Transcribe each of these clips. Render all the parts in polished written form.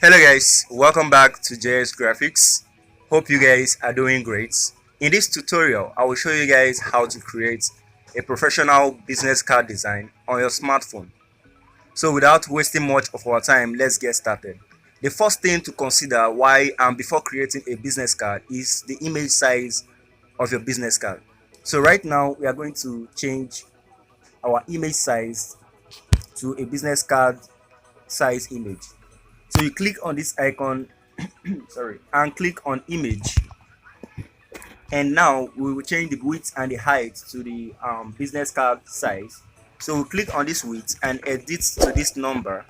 Hello guys, welcome back to JS Graphics. Hope you guys are doing great. In this tutorial, I will show you guys how to create a professional business card design on your smartphone. So without wasting much of our time, let's get started. The first thing to consider why and before creating a business card is the image size of your business card. So right now we are going to change our image size to a business card size image. So you click on this icon sorry, and click on image, and now we will change the width and the height to the business card size. So we click on this width and edit to this number,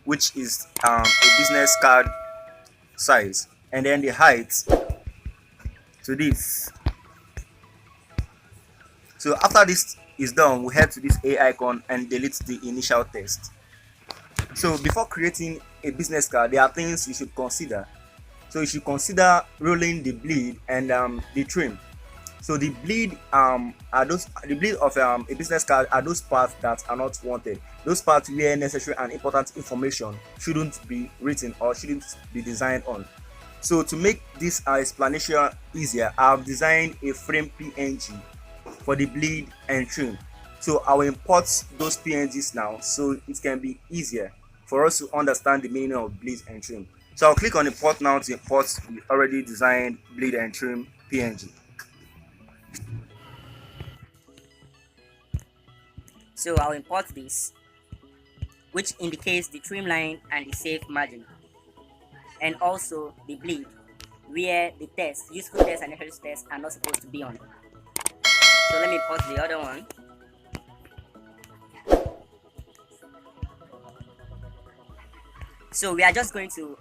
which is a business card size, and then the height to this. So after this is done, we head to this a icon and delete the initial text. So before creating a business card, there are things you should consider. So you should consider rolling the bleed and the trim. So the bleed of a business card are those parts that are not wanted. Those parts where necessary and important information shouldn't be written or shouldn't be designed on. So to make this explanation easier, I've designed a frame PNG for the bleed and trim. So I will import those PNGs now so it can be easier for us to understand the meaning of bleed and trim. So I'll click on import now to import the already designed bleed and trim PNG. So I'll import this, which indicates the trim line and the safe margin, and also the bleed, where the text, useful text and necessary text are not supposed to be on. So let me import the other one. So we are just going to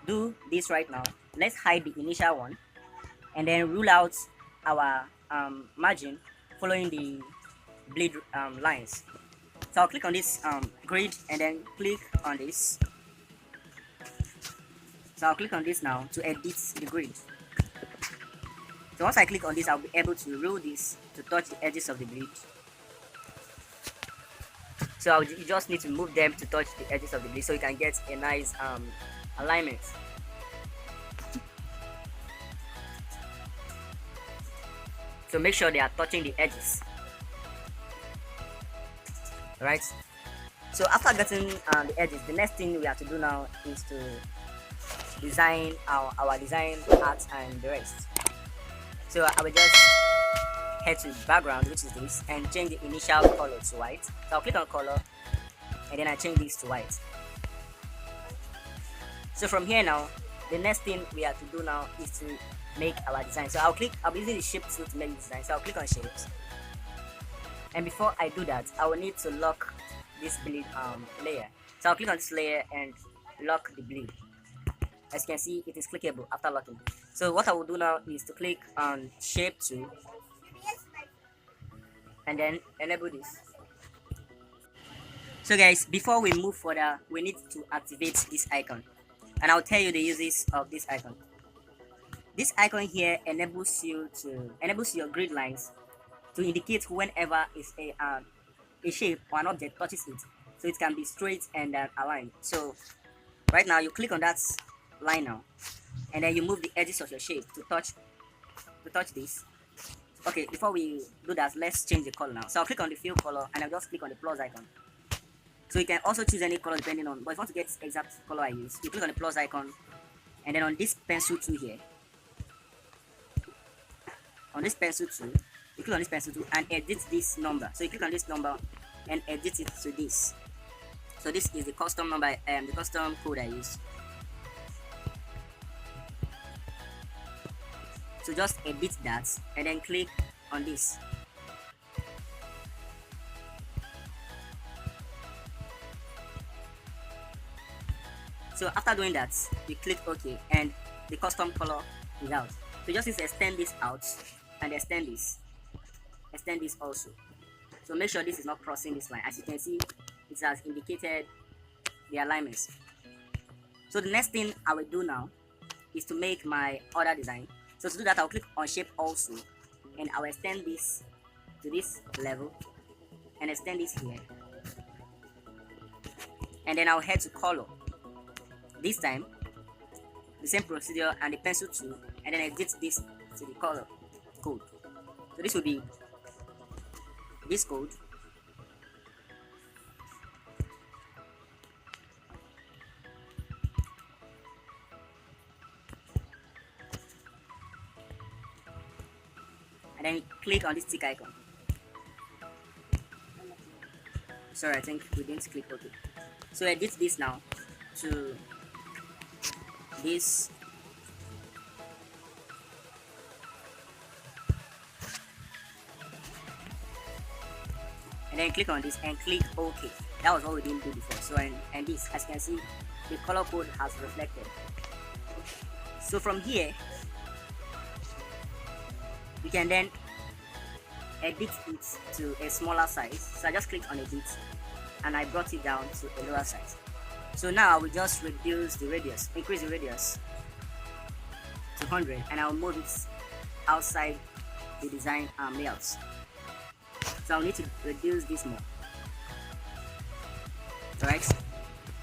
do this right now. Let's hide the initial one and then rule out our margin following the bleed lines. So I'll click on this grid and then click on this. So I'll click on this now to edit the grid. So once I click on this, I'll be able to rule this to touch the edges of the bleed. So you just need to move them to touch the edges of the bleed so you can get a nice alignment. So make sure they are touching the edges. Right. So after getting the edges, the next thing we have to do now is to design our design art and the rest. So I will just head to background, which is this, and change the initial color to white. So I'll click on color and then I change this to white. So from here now, the next thing we have to do now is to make our design. So I'll be using the shape tool to make the design. So I'll click on shapes. And before I do that, I will need to lock this bleed layer. So I'll click on this layer and lock the bleed. As you can see, it is clickable after locking. So what I will do now is to click on shape tool and then enable this. So guys, before we move further, we need to activate this icon, and I'll tell you the uses of this icon. This icon here enables your grid lines to indicate whenever is a shape or an object touches it, so it can be straight and aligned. So right now you click on that line now, and then you move the edges of your shape to touch this. Okay, before we do that, let's change the color now. So I'll click on the fill color and I'll just click on the plus icon. So you can also choose any color depending on, but if you want to get exact color I use, you click on the plus icon and then on this pencil tool here. On this pencil tool, you click on this pencil tool and edit this number. So you click on this number and edit it to this. So this is the custom number, the custom code I use. So just edit that and then click on this. So after doing that, you click OK and the custom color is out. So just extend this out and extend this also. So make sure this is not crossing this line. As you can see, it has indicated the alignments. So the next thing I will do now is to make my other design. So to do that, I'll click on shape also and I'll extend this to this level and extend this here, and then I'll head to color This time, the same procedure and the pencil tool, and then edit this to the color code. So this will be this code, and then click on this tick icon. Sorry, I think we didn't click OK. So edit this now to this, and then click on this and click OK. That was what we didn't do before. So and this, as you can see, the color code has reflected. So from here, we can then edit it to a smaller size. So I just clicked on edit and I brought it down to a lower size. So now we just reduce the radius, increase the radius to 100, and I'll move it outside the design layouts. So I'll need to reduce this more. Alright.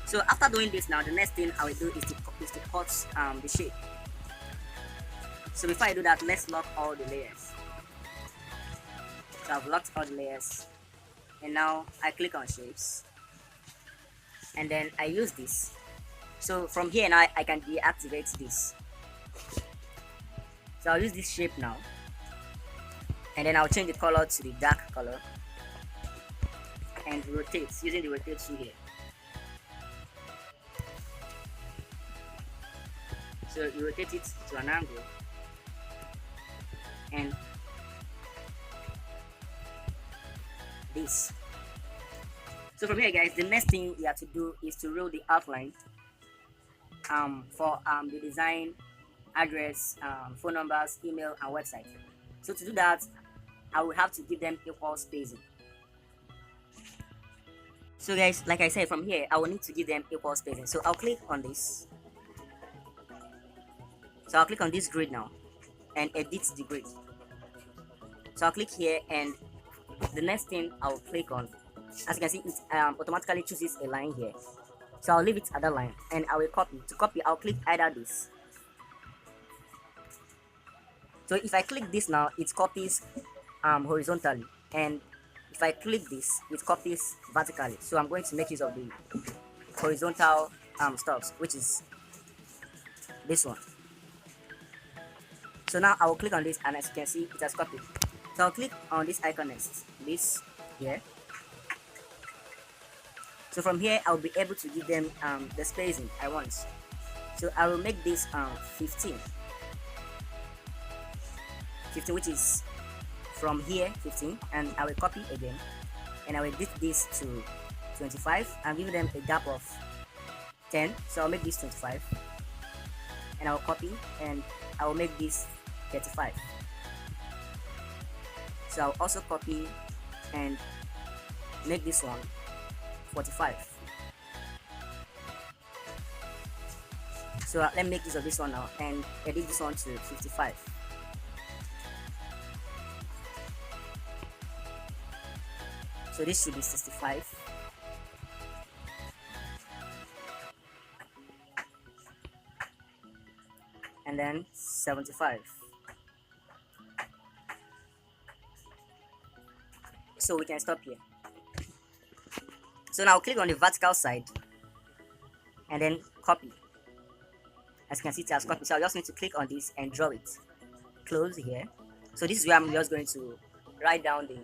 So after doing this now, the next thing I will do is to cut the shape. So before I do that, let's lock all the layers. So I've locked all the layers, and now I click on shapes, and then I use this. So from here now I can deactivate this. So I'll use this shape now, and then I'll change the color to the dark color and rotate using the rotate tool here. So you rotate it to an angle, and this. So from here, guys, the next thing we have to do is to roll the outline for the design, address, phone numbers, email, and website. So to do that, I will have to give them equal spacing. So guys, like I said, from here I will need to give them equal spacing. So I'll click on this. So I'll click on this grid now and edit the grid. So I'll click here, and the next thing I'll click on, as you can see, it automatically chooses a line here. So I'll leave it at that line, and I will copy. To copy, I'll click either this. So if I click this now, it copies horizontally, and if I click this, it copies vertically. So I'm going to make use of the horizontal stuffs, which is this one. So now I will click on this, and as you can see, it has copied. So I'll click on this icon next, this here. So from here I'll be able to give them the spacing I want. So I will make this 15, which is from here 15, and I will copy again, and I will edit this to 25 and give them a gap of 10. So I'll make this 25, and I'll copy, and I will make this 35. So I'll also copy and make this one 45. So let me make use of this one now and edit this one to 55. So this should be 65. And then 75. So we can stop here. So now click on the vertical side and then copy. As you can see, it has copied. So I just need to click on this and draw it. Close here. So this is where I'm just going to write down the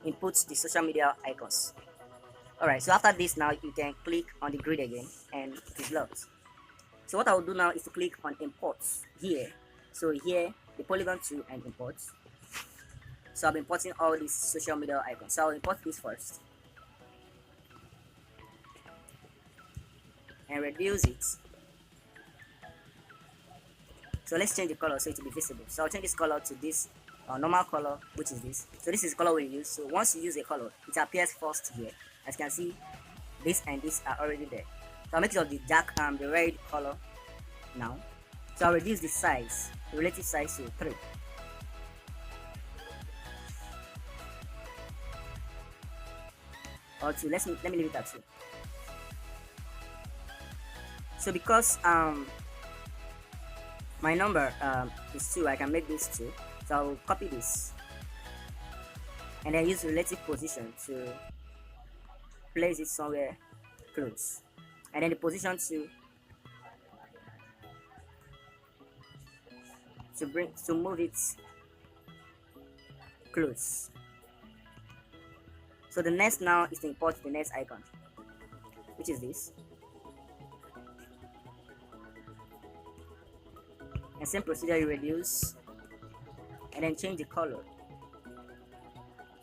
input the social media icons. Alright, so after this now you can click on the grid again, and it is locked. So what I will do now is to click on imports here. So here the polygon tool and import. So I'm importing all these social media icons. So I'll import this first and reduce it. So let's change the color so it will be visible. So I'll change this color to this normal color, which is this. So this is the color we use. So once you use a color, it appears first here. As you can see, this and this are already there. So I'll make use of the dark the red color now. So I'll reduce the size, the relative size to 3. Or 2. Let me leave it at 2. So because my number is 2, I can make this 2. So I'll copy this and then use relative position to place it somewhere close, and then the position to move it close. So the next now is to import the next icon, which is this, and same procedure, you reduce and then change the color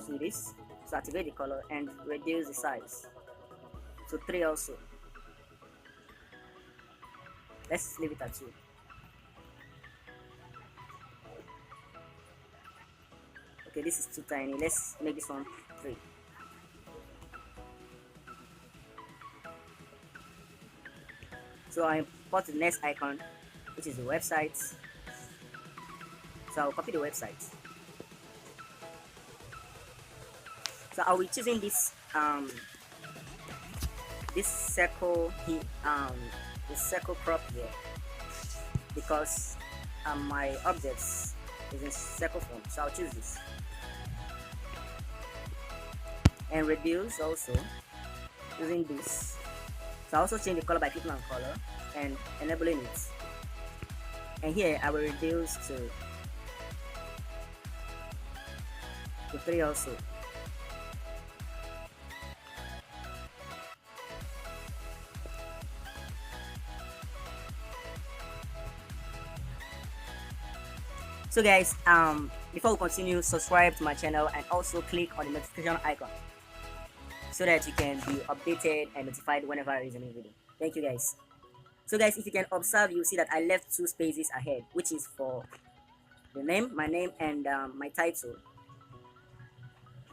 to this, so activate the color and reduce the size to 3 also. Let's leave it at 2. Okay, this is too tiny. Let's make this one 3. So I import the next icon, which is the website. So I'll copy the website. So I'll be choosing this circle here, the circle crop here, because my objects is in circle form. So I'll choose this and reduce also using this. So I also change the color by clicking on color and enabling it. And here I will reduce to 3 also. So guys, before we continue, subscribe to my channel and also click on the notification icon so that you can be updated and notified whenever I release a new video. Thank you guys. So guys, if you can observe, you see that I left 2 spaces ahead, which is for the name, my name, and my title.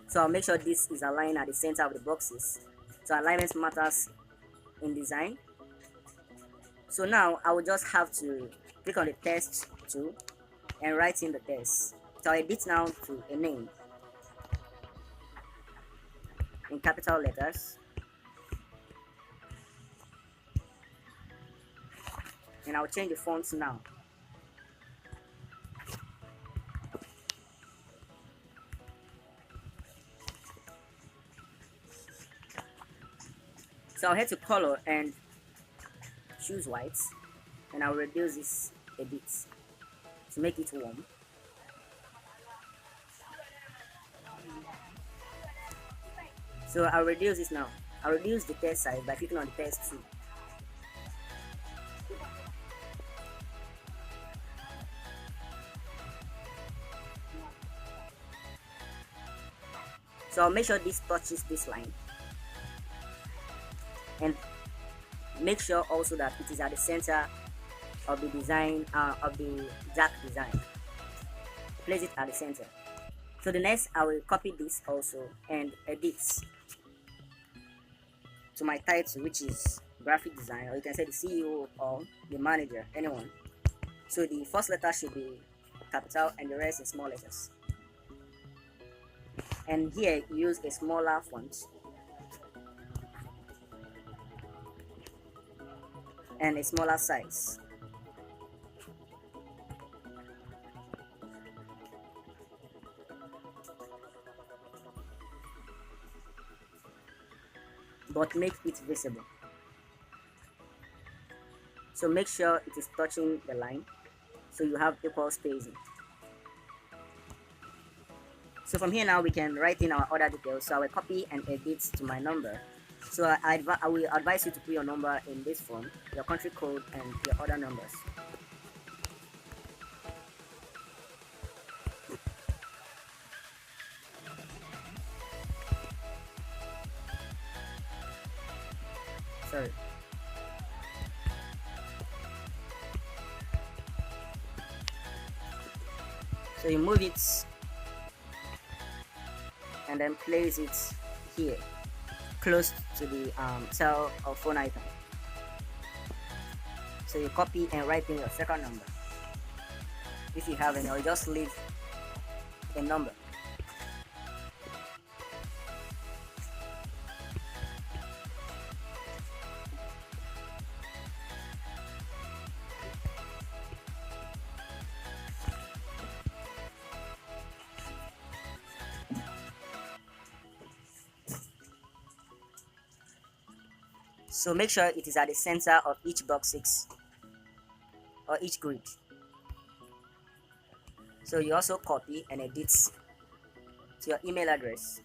So I'll make sure this is aligned at the center of the boxes. So alignment matters in design. So now I will just have to click on the text tool and write in the text. So I edit now to a name in capital letters, and I'll change the fonts now. So I'll head to color and choose white, and I'll reduce this a bit to make it warm. So I'll reduce this now. I'll reduce the text size by clicking on the text tool. So I'll make sure this touches this line, and make sure also that it is at the center of the design, of the dark design. Place it at the center. So the next, I will copy this also and edit to my title, which is graphic design, or you can say the CEO or the manager, anyone. So the first letter should be capital and the rest in small letters. And here use a smaller font and a smaller size. But make it visible. So make sure it is touching the line so you have equal spacing. So from here now we can write in our order details. So I will copy and edit to my number. So I will advise you to put your number in this form, your country code and your order numbers. Sorry. So you move it and then place it here, close to the cell or phone icon. So you copy and write in your second number. If you have any, or just leave a number. So make sure it is at the center of each box 6 or each grid. So you also copy and edit to your email address.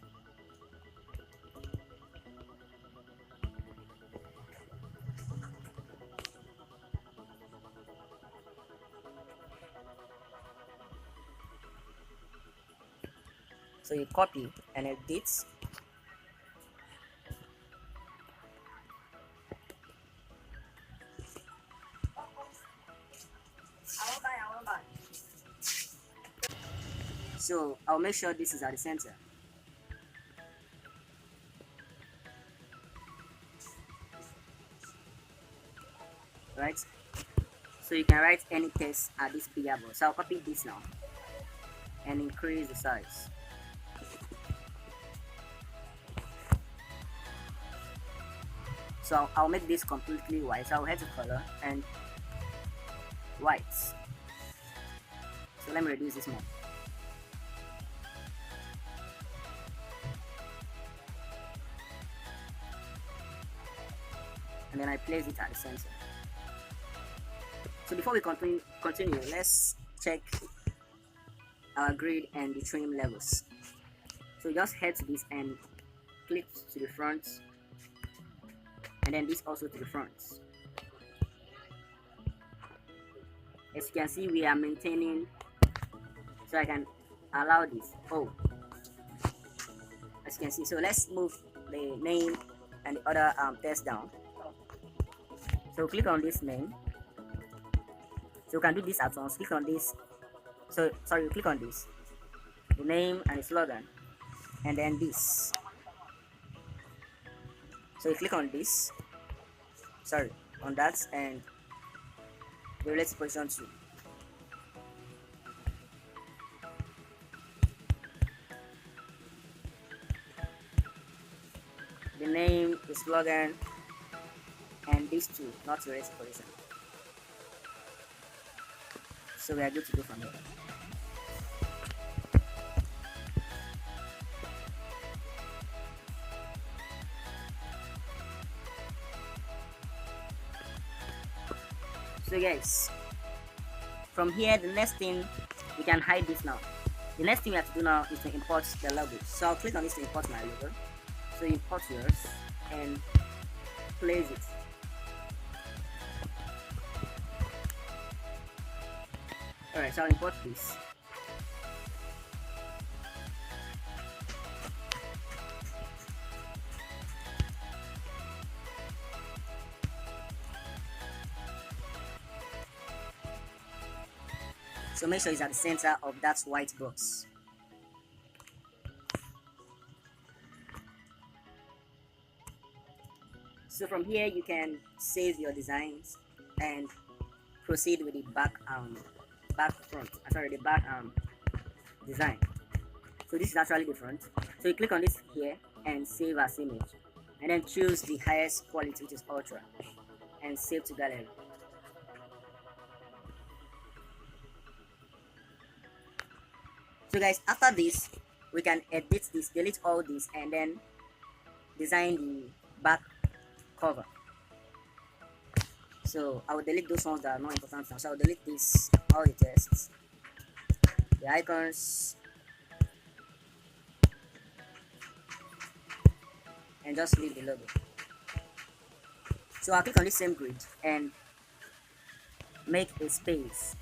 So you copy and edit. So I'll make sure this is at the center. Right? So you can write any text at this bigger box. So I'll copy this now and increase the size. So I'll make this completely white. So I'll head to color and white. So let me reduce this more. And then I place it at the center. So before we continue, let's check our grid and the trim levels. So just head to this and click to the front, and then this also to the front. As you can see, we are maintaining, so I can allow this. Oh, as you can see, so let's move the name and the other text down. So click on this name. So you can do this at once. Click on this. So sorry, click on this, the name and the slogan, and then this. So you click on this, sorry, on that, and the related position 2. The name, the slogan, and these 2, not the related position. So we are good to go from here. So guys, from here the next thing, we can hide this now. The next thing we have to do now is to import the logo. So I'll click on this to import my logo. So import yours and place it. Alright, so I'll import this. So make sure it's at the center of that white box. So from here you can save your designs and proceed with the back design. So this is actually the front. So you click on this here and save as image, and then choose the highest quality, which is ultra, and save to gallery. So guys, after this we can edit this, delete all this, and then design the back cover. So I will delete those ones that are not important now. So I will delete this, all the tests, the icons, and just leave the logo. So I'll click on this same grid and make a space.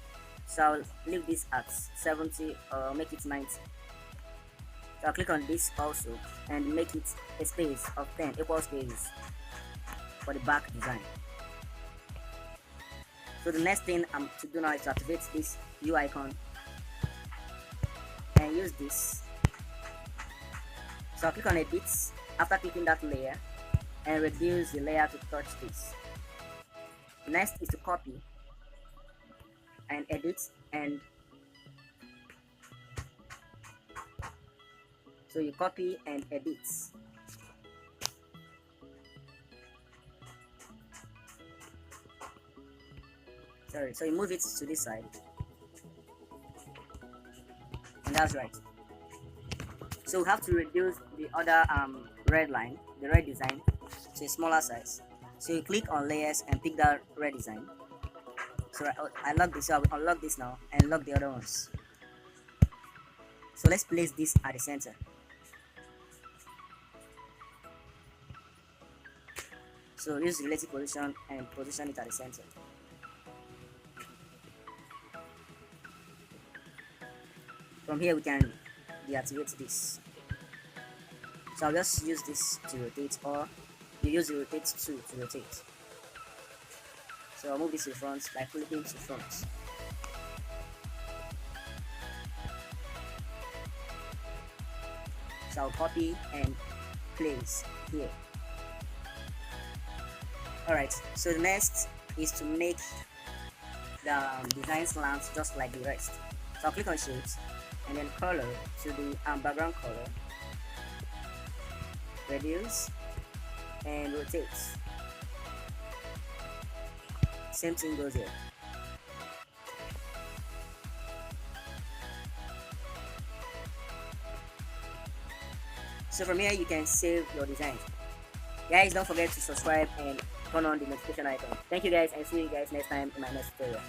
So I'll leave this at 70 or make it 90. So I'll click on this also and make it a space of 10 equal spaces for the back design. So the next thing I'm to do now is to activate this U icon and use this. So I'll click on edit after clicking that layer and reduce the layer to touch this. Next is to copy and edit, and so you copy and edit. Sorry, so you move it to this side, and that's right. So we have to reduce the other red line, the red design, to a smaller size. So you click on layers and pick that red design. So I lock this, so I will unlock this now and lock the other ones. So let's place this at the center. So use the relative position and position it at the center. From here we can deactivate this. So I'll just use this to rotate, or you use the rotate tool to rotate. So I'll move this to the front by flipping to front. So I'll copy and place here. Alright, so the next is to make the design slant just like the rest. So I'll click on shapes and then color to the background color, reduce and rotate. Same thing goes here. So from here you can save your design. Guys, don't forget to subscribe and turn on the notification icon. Thank you guys, and see you guys next time in my next tutorial.